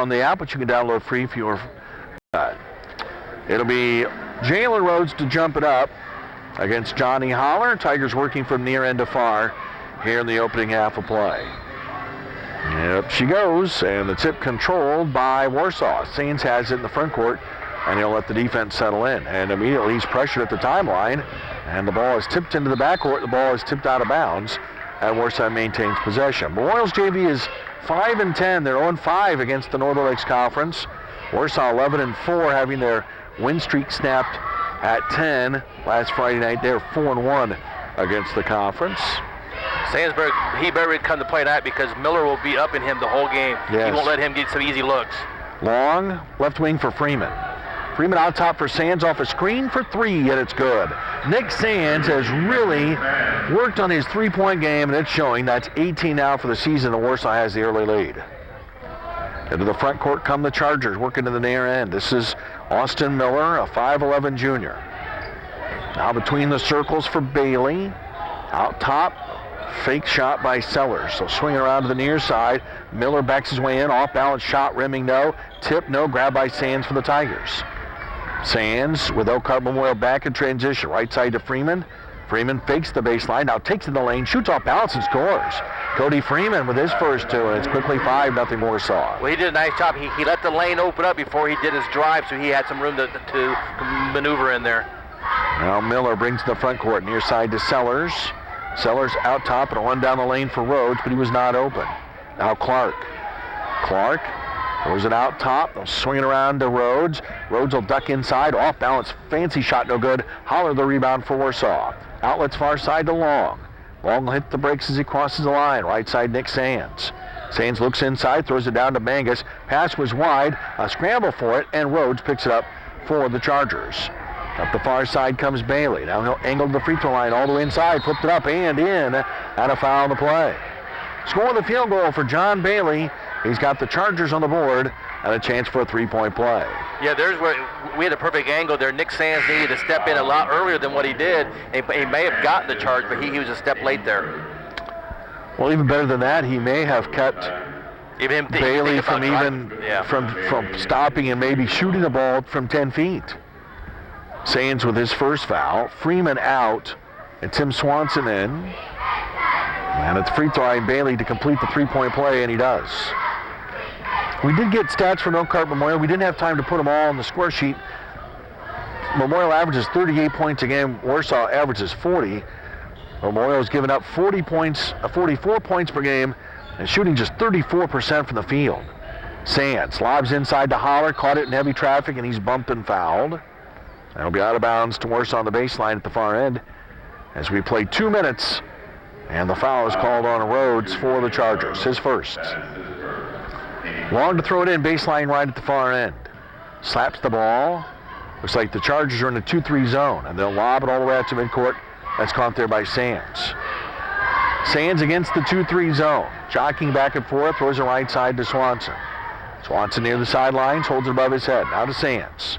on the app, which you can download free for your It'll be Jalen Rhodes to jump it up against Johnny Holler. Tigers working from near end to far here in the opening half of play. Up she goes, and the tip controlled by Warsaw. Sains has it in the front court, and he'll let the defense settle in. And immediately he's pressured at the timeline, and the ball is tipped into the backcourt. The ball is tipped out of bounds, and Warsaw maintains possession. Memorial's JV is 5-10. They're 0-5 against the Northern Lakes Conference. Warsaw 11-4, having their win streak snapped at 10 last Friday night. They're 4-1 against the conference. Sandsburg, he better come to play tonight because Miller will be up in him the whole game. Yes. He won't let him get some easy looks. Long left wing for Freeman. Freeman out top for Sands off a screen for three, and it's good. Nick Sands has really worked on his three-point game, and it's showing. That's 18 now for the season, and Warsaw has the early lead. Into the front court come the Chargers, working to the near end. This is Austin Miller, a 5'11 junior. Now between the circles for Bailey. Out top, fake shot by Sellers. So swinging around to the near side. Miller backs his way in, off-balance shot, rimming no. Tip no, grab by Sands for the Tigers. Sands with Elkhart Memorial back in transition. Right side to Freeman. Freeman fakes the baseline, now takes in the lane, shoots off balance and scores. Cody Freeman with his first two, and it's quickly 5-0 Warsaw. Well, he did a nice job. He let the lane open up before he did his drive, so he had some room to maneuver in there. Now Miller brings to the front court, near side to Sellers. Sellers out top and a run down the lane for Rhodes, but he was not open. Now Clark. Clark throws it out top. They'll swing it around to Rhodes. Rhodes will duck inside. Off balance. Fancy shot, no good. Holler the rebound for Warsaw. Outlets far side to Long. Long will hit the brakes as he crosses the line. Right side, Nick Sands. Sands looks inside, throws it down to Mangus. Pass was wide. A scramble for it, and Rhodes picks it up for the Chargers. Up the far side comes Bailey. Now he'll angle the free throw line all the way inside. Flipped it up and in. And a foul on the play. Scoring the field goal for John Bailey. He's got the Chargers on the board and a chance for a three-point play. Yeah, there's where we had a perfect angle there. Nick Sands needed to step in a lot earlier than what he did. He may have gotten the charge, but he was a step late there. Well, even better than that, he may have kept Bailey from from stopping and maybe shooting the ball from 10 feet. Sands with his first foul. Freeman out, and Tim Swanson in. And it's free throw line Bailey to complete the three-point play, and he does. We did get stats from Elkhart Memorial. We didn't have time to put them all on the score sheet. Memorial averages 38 points a game. Warsaw averages 40. Memorial's given up 44 points per game and shooting just 34% from the field. Sands lobs inside to Holler, caught it in heavy traffic, and he's bumped and fouled. That'll be out of bounds to Warsaw on the baseline at the far end as we play 2 minutes, and the foul is called on Rhodes for the Chargers, his first. Long to throw it in, baseline right at the far end. Slaps the ball. Looks like the Chargers are in a 2-3 zone, and they'll lob it all the way out to midcourt. That's caught there by Sands. Sands against the 2-3 zone. Jockeying back and forth, throws it right side to Swanson. Swanson near the sidelines, holds it above his head. Now to Sands.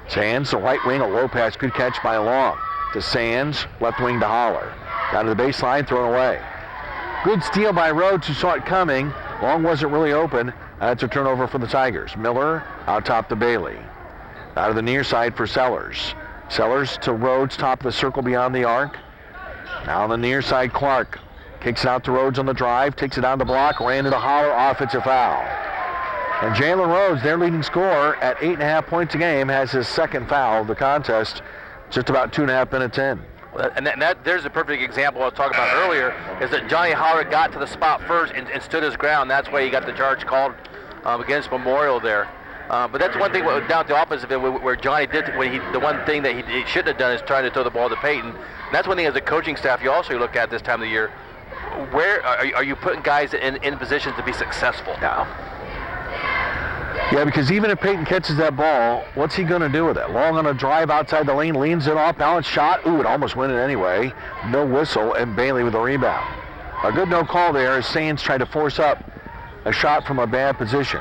Sands, the right wing, a low pass, good catch by Long. To Sands, left wing to Holler. Down to the baseline, thrown away. Good steal by Rhodes, who saw it coming. Long wasn't really open. That's a turnover for the Tigers. Miller out top to Bailey. Out of the near side for Sellers. Sellers to Rhodes, top of the circle beyond the arc. Now on the near side, Clark. Kicks it out to Rhodes on the drive, takes it down the block, ran into Holler, offensive foul. And Jalen Rhodes, their leading scorer at 8.5 points a game, has his second foul of the contest, just about 2.5 minutes in. And there's a perfect example I was talking about earlier, is that Johnny Holler got to the spot first and stood his ground. That's why he got the charge called against Memorial there. But that's one thing down at the opposite end where Johnny did, the one thing that he shouldn't have done is trying to throw the ball to Peyton. And that's one thing as a coaching staff you also look at this time of the year. Where are you putting guys in positions to be successful? Yeah, because even if Peyton catches that ball, what's he going to do with it? Long on a drive outside the lane, leans it off, balance shot. Ooh, it almost went in anyway. No whistle, and Bailey with a rebound. A good no call there as Sands tried to force up a shot from a bad position.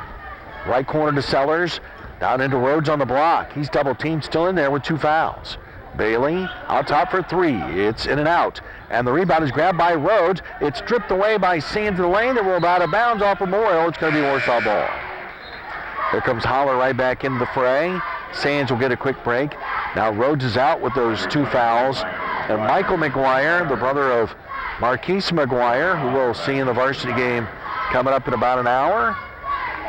Right corner to Sellers, down into Rhodes on the block. He's double teamed, still in there with 2 fouls. Bailey out top for 3. It's in and out. And the rebound is grabbed by Rhodes. It's stripped away by Sands in the lane. They rolled out of bounds off Memorial. It's going to be Warsaw ball. There comes Holler right back into the fray. Sands will get a quick break. Now Rhodes is out with those 2 fouls. And Michael McGuire, the brother of Marquise McGuire, who we'll see in the varsity game coming up in about an hour,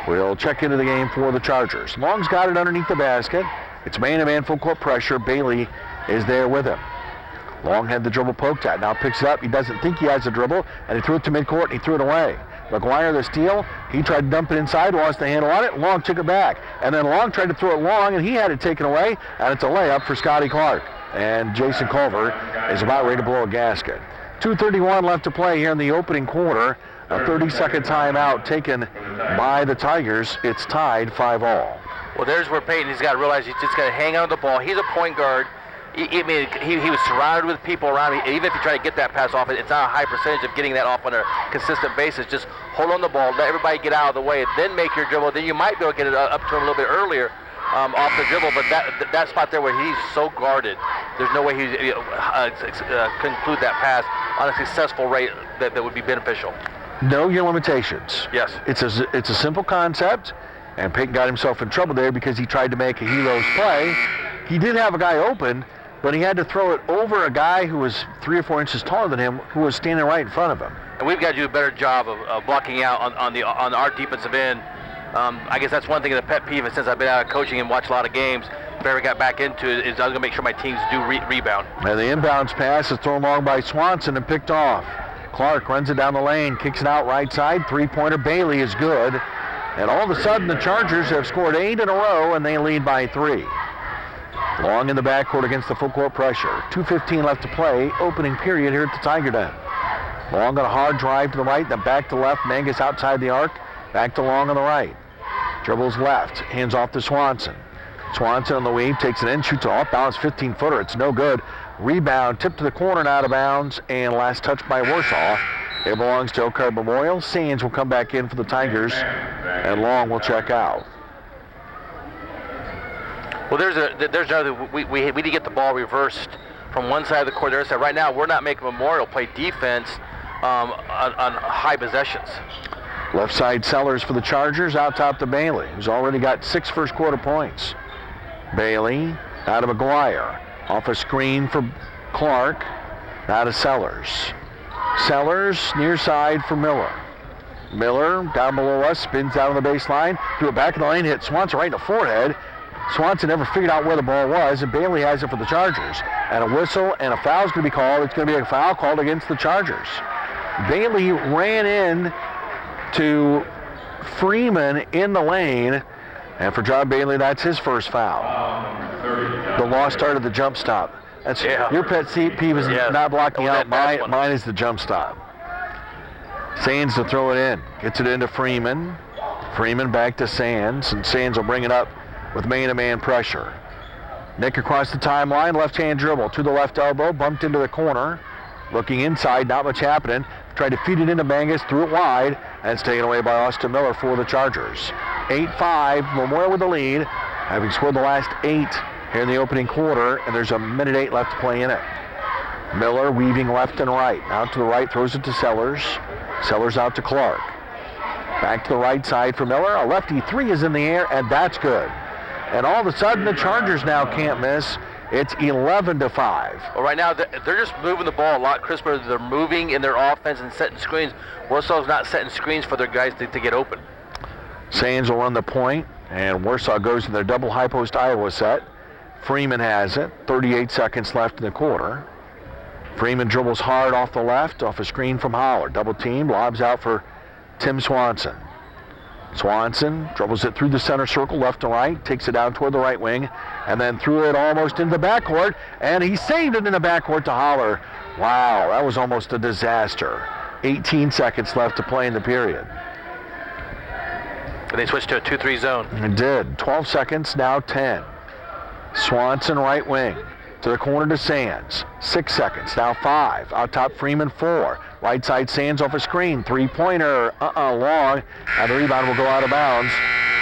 will check into the game for the Chargers. Long's got it underneath the basket. It's man-to-man full court pressure. Bailey is there with him. Long had the dribble poked at. Now picks it up. He doesn't think he has a dribble, and he threw it to midcourt, and he threw it away. McGuire, the steal. He tried to dump it inside, lost the handle on it. Long took it back. And then Long tried to throw it long, and he had it taken away, and it's a layup for Scotty Clark. And Jason Culver is about ready to blow a gasket. 2:31 left to play here in the opening quarter. A 30-second timeout taken by the Tigers. It's tied 5-all. Well, there's where Peyton, he's got to realize he's just got to hang on to the ball. He's a point guard. He was surrounded with people around him. Even if you try to get that pass off, it's not a high percentage of getting that off on a consistent basis. Just hold on the ball, let everybody get out of the way, then make your dribble. Then you might be able to get it up to him a little bit earlier off the dribble, but that spot there where he's so guarded, there's no way he conclude that pass on a successful rate that would be beneficial. Know your limitations. Yes. It's a simple concept, and Peyton got himself in trouble there because he tried to make a hero's play. He did have a guy open, but he had to throw it over a guy who was 3 or 4 inches taller than him, who was standing right in front of him. And we've got to do a better job of blocking out on our defensive end. I guess that's one thing, the pet peeve, since I've been out of coaching and watched a lot of games, Barry got back into it, is I was going to make sure my teams do rebound. And the inbounds pass is thrown long by Swanson and picked off. Clark runs it down the lane, kicks it out right side. 3-pointer Bailey is good. And all of a sudden, the Chargers have scored 8 in a row, and they lead by 3. Long in the backcourt against the full court pressure. 2:15 left to play, opening period here at the Tiger Den. Long got a hard drive to the right, then back to left. Mangus outside the arc, back to Long on the right. Dribbles left, hands off to Swanson. Swanson on the weave, takes it in, shoots an off-balance 15-footer. It's no good. Rebound, tipped to the corner and out of bounds, and last touch by Warsaw. It belongs to Elkhart Memorial. Sands will come back in for the Tigers, and Long will check out. Well, there's another. We need to get the ball reversed from one side of the court to the other side. Right now, we're not making Memorial play defense on high possessions. Left side Sellers for the Chargers, out top to Bailey, who's already got 6 first quarter points. Bailey, out of McGuire. Off a screen for Clark, out of Sellers. Sellers, near side for Miller. Miller, down below us, spins out on the baseline, threw it back in the lane, hit Swanson right in the forehead. Swanson never figured out where the ball was, and Bailey has it for the Chargers. And a whistle and a foul is going to be called. It's going to be a foul called against the Chargers. Bailey ran in to Freeman in the lane, and for John Bailey, that's his first foul. The law started the jump stop. That's your pet peeve is not blocking out. Mine is the jump stop. Sands to throw it in. Gets it into Freeman. Freeman back to Sands, and Sands will bring it up with man-to-man pressure. Nick across the timeline, left-hand dribble to the left elbow, bumped into the corner. Looking inside, not much happening. Tried to feed it into Mangus, threw it wide, and it's taken away by Austin Miller for the Chargers. 8-5, Memorial with the lead, having scored the last 8 here in the opening quarter, and there's 1:08 left to play in it. Miller weaving left and right. Out to the right, throws it to Sellers. Sellers out to Clark. Back to the right side for Miller. A lefty 3 is in the air, and that's good. And all of a sudden, the Chargers now can't miss. It's 11-5. Well, right now, they're just moving the ball a lot crisper. They're moving in their offense and setting screens. Warsaw's not setting screens for their guys to get open. Sands will run the point, and Warsaw goes to their double high post Iowa set. Freeman has it. 38 seconds left in the quarter. Freeman dribbles hard off the left, off a screen from Holler. Double team, lobs out for Tim Swanson. Swanson dribbles it through the center circle, left to right, takes it down toward the right wing, and then threw it almost into the backcourt, and he saved it in the backcourt to Holler. Wow, that was almost a disaster. 18 seconds left to play in the period. And they switched to a 2-3 zone. It did. 12 seconds, now 10. Swanson right wing. To the corner to Sands. 6 seconds, now 5. Out top Freeman, 4. Right side Sands off a screen. 3-pointer, long. And the rebound will go out of bounds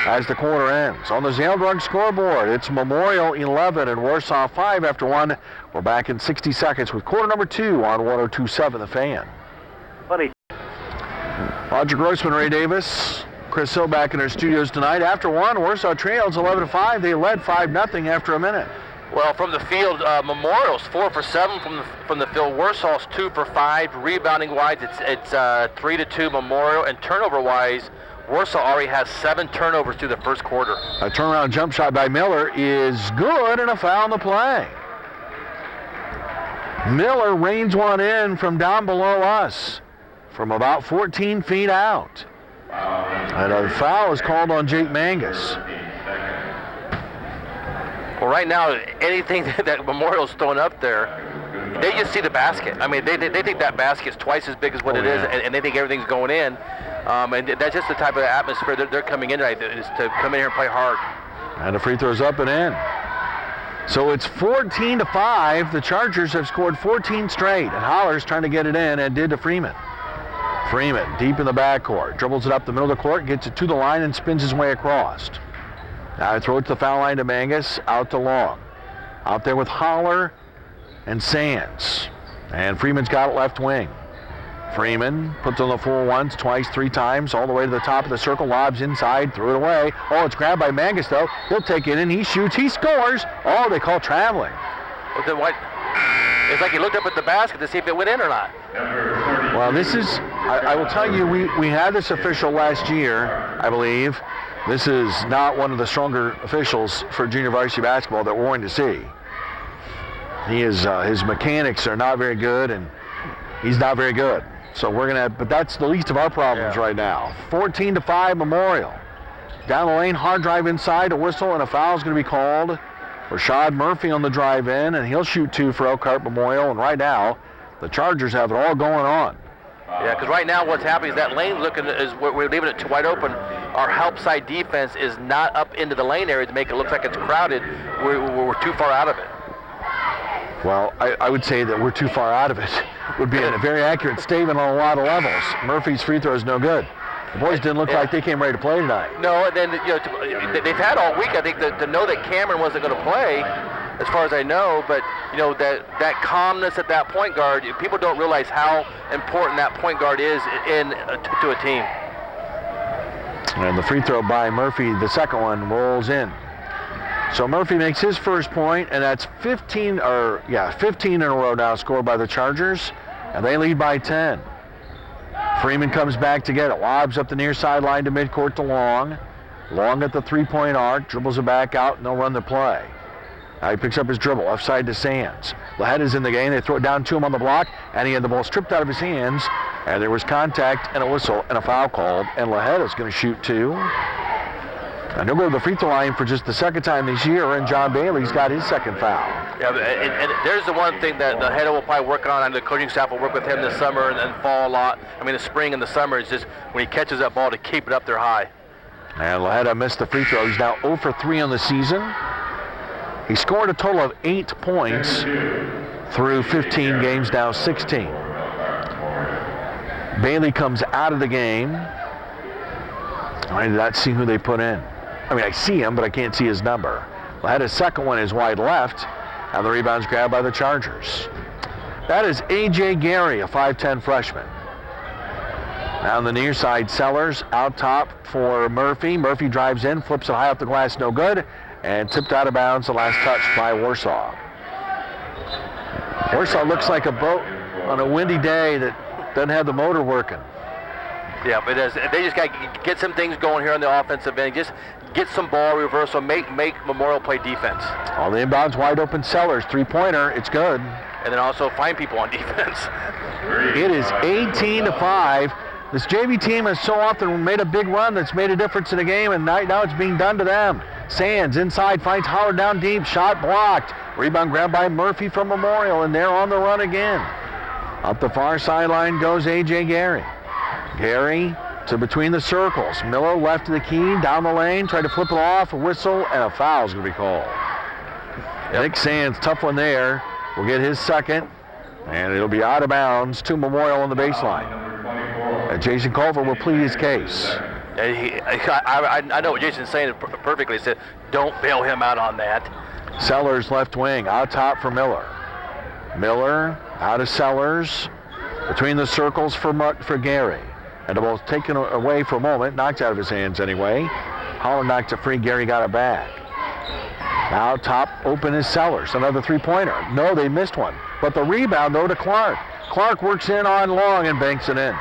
as the quarter ends. On the Zale Drug scoreboard, it's Memorial 11 and Warsaw 5 after 1. We're back in 60 seconds with quarter number 2 on 102.7 The Fan. Funny. Roger Grossman, Ray Davis. Chris Hill back in our studios tonight. After one, Warsaw trails 11-5. They led 5-0 after a minute. Well, from the field, Memorial's 4 for 7 from the field. Warsaw's 2 for 5. Rebounding wise, it's 3-2 Memorial, and turnover wise, Warsaw already has 7 turnovers through the first quarter. A turnaround jump shot by Miller is good, and a foul on the play. Miller reins one in from down below us, from about 14 feet out. And a foul is called on Jake Mangus. Well, right now, anything that Memorial's throwing up there, they just see the basket. I mean, they think that basket's twice as big as what it is, and they think everything's going in. And that's just the type of atmosphere they're coming in tonight, is to come in here and play hard. And the free throw's up and in. So it's 14-5. The Chargers have scored 14 straight, and Holler's trying to get it in, and did to Freeman. Freeman, deep in the backcourt, dribbles it up the middle of the court, gets it to the line, and spins his way across. Now I throw it to the foul line to Mangus, out to Long. Out there with Holler and Sands. And Freeman's got it left wing. Freeman puts on the full once, twice, 3 times, all the way to the top of the circle, lobs inside, threw it away. Oh, it's grabbed by Mangus, though. He'll take it in, he shoots, he scores. Oh, they call traveling. Well, then what? It's like he looked up at the basket to see if it went in or not. Well, this is, I will tell you, we had this official last year, I believe. This is not one of the stronger officials for junior varsity basketball that we're going to see. He is, his mechanics are not very good, and he's not very good. So we're gonna, but that's the least of our problems right now. 14-5 Memorial. Down the lane, hard drive inside, a whistle, and a foul is going to be called. Rashad Murphy on the drive in, and he'll shoot 2 for Elkhart Memorial. And right now, the Chargers have it all going on. Yeah, because right now what's happening is that lane we're leaving it too wide open. Our help side defense is not up into the lane area to make it look like it's crowded. We're too far out of it. Well, I would say that we're too far out of it. Would be a very accurate statement on a lot of levels. Murphy's free throw is no good. The boys didn't look like they came ready to play tonight. No, and then they've had all week, I think, to know that Cameron wasn't going to play, as far as I know. But that calmness at that point guard, people don't realize how important that point guard is to a team. And the free throw by Murphy, the second one, rolls in. So Murphy makes his first point, and that's 15 in a row now scored by the Chargers, and they lead by 10. Freeman comes back to get it, lobs up the near sideline to midcourt to Long. Long at the three-point arc, dribbles it back out, and they'll run the play. Now he picks up his dribble, left side to Sands. Lahed is in the game, they throw it down to him on the block, and he had the ball stripped out of his hands, and there was contact and a whistle and a foul called, and Lahed is going to shoot 2. And he'll go to the free throw line for just the second time this year, and John Bailey's got his second foul. Yeah, and there's the one thing that the head will probably work on, and the coaching staff will work with him this summer and fall a lot. I mean, the spring and the summer is just when he catches that ball to keep it up there high. And Lahed missed the free throw. He's now 0 for 3 on the season. He scored a total of 8 points through 15 games, now 16. Bailey comes out of the game. I did not see who they put in. I mean, I see him, but I can't see his number. Lahed's second one is wide left, and the rebound's grabbed by the Chargers. That is A.J. Gary, a 5'10 freshman. Now on the near side, Sellers out top for Murphy. Murphy drives in, flips it high off the glass, no good, and tipped out of bounds, the last touch by Warsaw. Warsaw looks like a boat on a windy day that doesn't have the motor working. Yeah, but they just got to get some things going here on the offensive end. Just get some ball reversal, make Memorial play defense. All the inbounds wide open. Sellers, three-pointer, it's good. And then also find people on defense. It is 18-5. This JV team has so often made a big run that's made a difference in the game, and now it's being done to them. Sands inside, finds Howard down deep, shot blocked. Rebound grabbed by Murphy from Memorial, and they're on the run again. Up the far sideline goes A.J. Gary. Gary to between the circles. Miller left to the key, down the lane, tried to flip it off, a whistle, and a foul is going to be called. Yep. Nick Sands, tough one there, will get his second, and it'll be out of bounds to Memorial on the baseline. And Jason Culver will plead his case. I know what Jason's saying perfectly. He said, don't bail him out on that. Sellers left wing, out top for Miller. Miller out of Sellers, between the circles for Gary. And the ball's taken away for a moment, knocked out of his hands anyway. Holler knocked it free. Gary got it back. Now top open is Sellers. Another three-pointer. No, they missed one. But the rebound, though, to Clark. Clark works in on long and banks it in.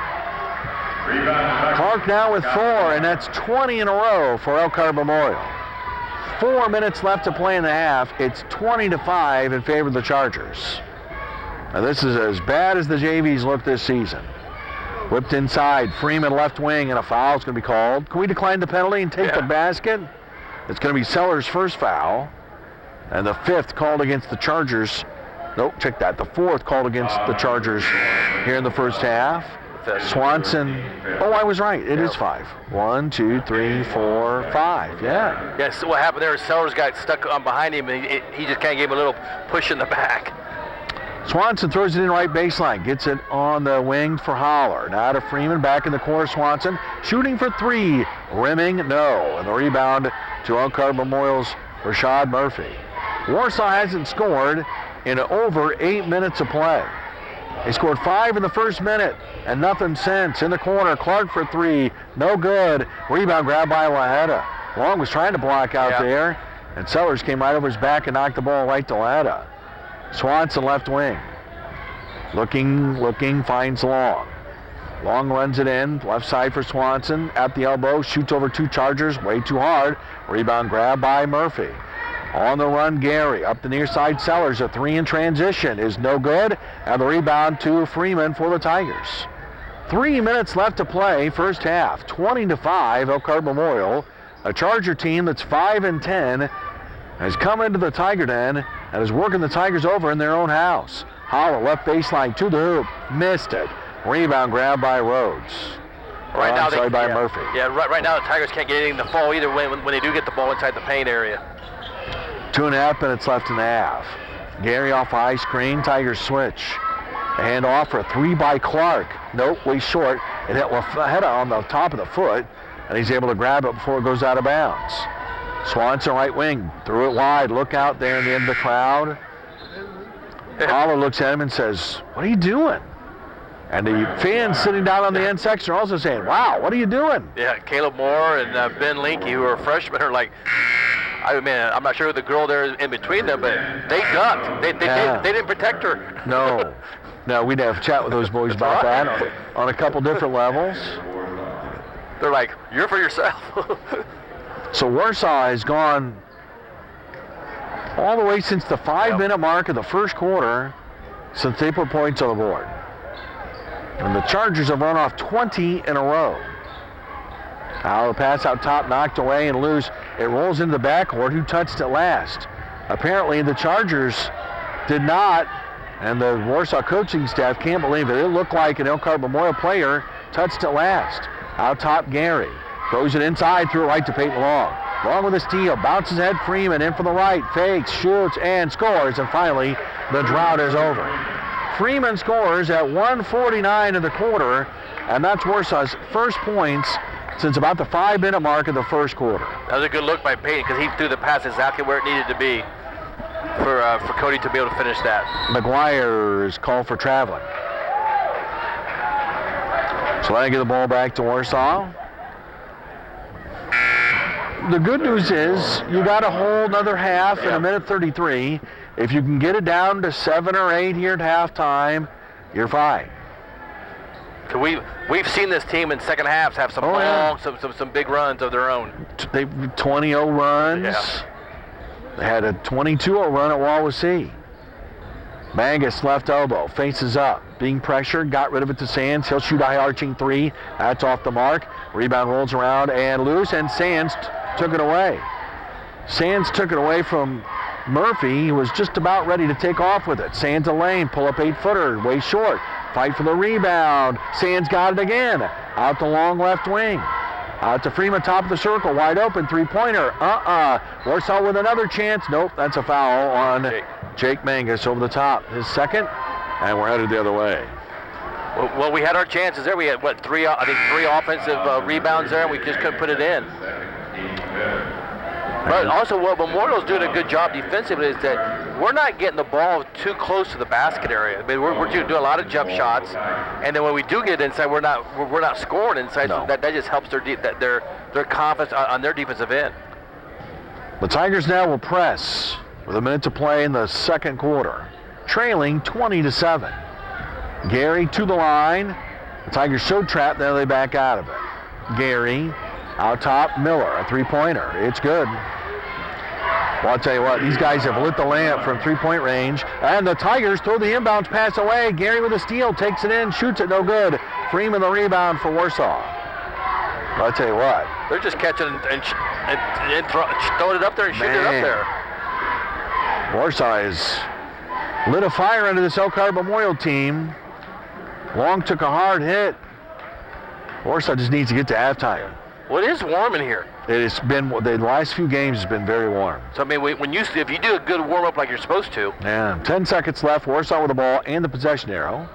Clark now with 4, and that's 20 in a row for Elkhart Memorial. 4 minutes left to play in the half. It's 20-5 in favor of the Chargers. Now this is as bad as the JVs look this season. Whipped inside, Freeman left wing, and a foul is going to be called. Can we decline the penalty and take the basket? It's going to be Sellers' first foul, and the 5th called against the Chargers. Nope, check that. The 4th called against the Chargers here in the first half. Swanson, oh, I was right. It is 5. 1, 2, 3, 4, 5. Yeah. Yeah, so what happened there is Sellers got stuck on behind him, and he just kind of gave him a little push in the back. Swanson throws it in right baseline, gets it on the wing for Holler. Now to Freeman, back in the corner, Swanson shooting for 3, rimming, no. And the rebound to Elkhart Memorial's Rashad Murphy. Warsaw hasn't scored in over 8 minutes of play. They scored 5 in the first minute and nothing since. In the corner, Clark for 3, no good. Rebound grab by Laheta. Long was trying to block out there, and Sellers came right over his back and knocked the ball right to Laheta. Swanson left wing. Looking, finds Long. Long runs it in, left side for Swanson. At the elbow, shoots over 2 Chargers, way too hard. Rebound grab by Murphy. On the run, Gary. Up the near side, Sellers. A 3 in transition is no good. And the rebound to Freeman for the Tigers. 3 minutes left to play, first half. 20-5, Elkhart Memorial. A Charger team that's 5-10 has come into the Tiger Den and is working the Tigers over in their own house. Holler left baseline to the hoop, missed it. Rebound grab by Rhodes. Right now, by Murphy. Yeah, right now the Tigers can't get anything to fall either when they do get the ball inside the paint area. 2.5 minutes left in the half. Gary off high screen, Tigers switch. A hand off for a 3 by Clark. Nope, way short. It hit Laheta on the top of the foot, and he's able to grab it before it goes out of bounds. Swanson right wing, threw it wide. Look out there in the end of the crowd. Holler looks at him and says, "What are you doing?" And the fans sitting down on the end section are also saying, "Wow, what are you doing?" Yeah, Caleb Moore and Ben Linke, who are freshmen, are like, I mean, I'm not sure who the girl there is in between them, but they ducked. They didn't protect her. No, we'd have a chat with those boys about that on a couple different levels. They're like, "You're for yourself." So Warsaw has gone all the way since the 5-minute mark of the first quarter since they put points on the board. And the Chargers have run off 20 in a row. Now the pass out top, knocked away and loose. It rolls into the backcourt. Who touched it last? Apparently the Chargers did not, and the Warsaw coaching staff can't believe it. It looked like an Elkhart Memorial player touched it last. Out top, Gary. Throws it inside, threw it right to Peyton Long. Long with a steal, bounces head Freeman in from the right, fakes, shoots, and scores. And finally, the drought is over. Freeman scores at 1:49 in the quarter, and that's Warsaw's first points since about the 5-minute mark of the first quarter. That was a good look by Peyton because he threw the pass exactly where it needed to be for Cody to be able to finish that. McGuire is called for traveling. So I get the ball back to Warsaw. The good news is you got a whole another half in a minute 33. If you can get it down to 7 or 8 here at halftime, you're fine. So we've seen this team in second halves have some big runs of their own. They 20-0 runs. Yeah. They had a 22-0 run at Wawasee. Mangus left elbow, faces up, being pressured, got rid of it to Sands. He'll shoot a high arching 3. That's off the mark. Rebound rolls around and loose, and Sands took it away. Sands took it away from Murphy. He was just about ready to take off with it. Sands a lane, pull up 8-footer, way short. Fight for the rebound. Sands got it again. Out the long left wing. Out to Freeman, top of the circle, wide open, 3-pointer. Warsaw with another chance. Nope, that's a foul on Jake Mangus over the top. His second, and we're headed the other way. Well, we had our chances there. We had, three offensive rebounds there, and we just couldn't put it in. But also what Memorial's doing a good job defensively is that we're not getting the ball too close to the basket area. I mean, we're doing a lot of jump shots, and then when we do get inside, we're not scoring inside. No. So that just helps their confidence on their defensive end. The Tigers now will press with a minute to play in the second quarter, trailing 20-7. Gary to the line. The Tigers showed trap, now they back out of it. Gary out top, Miller, a three-pointer. It's good. Well, I'll tell you what, these guys have lit the lamp from three-point range, and the Tigers throw the inbounds pass away. Gary with a steal, takes it in, shoots it, no good. Freeman the rebound for Warsaw. Well, I'll tell you what. They're just catching and throwing it up there and shooting it up there. Warsaw has lit a fire under this Elkhart Memorial team. Long took a hard hit. Warsaw just needs to get to halftime. Well, it is warm in here. It has been, the last few games has been very warm. So, I mean, if you do a good warm-up like you're supposed to. Yeah, 10 seconds left. Warsaw with the ball and the possession arrow.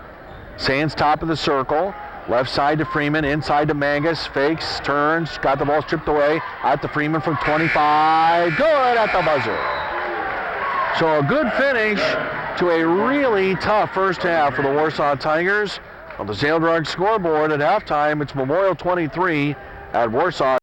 Sands top of the circle. Left side to Freeman, inside to Mangus. Fakes, turns, got the ball stripped away. Out to Freeman from 25. Good at the buzzer. So a good finish to a really tough first half for the Warsaw Tigers. On the Zale Drug scoreboard at halftime, it's Memorial 23 at Warsaw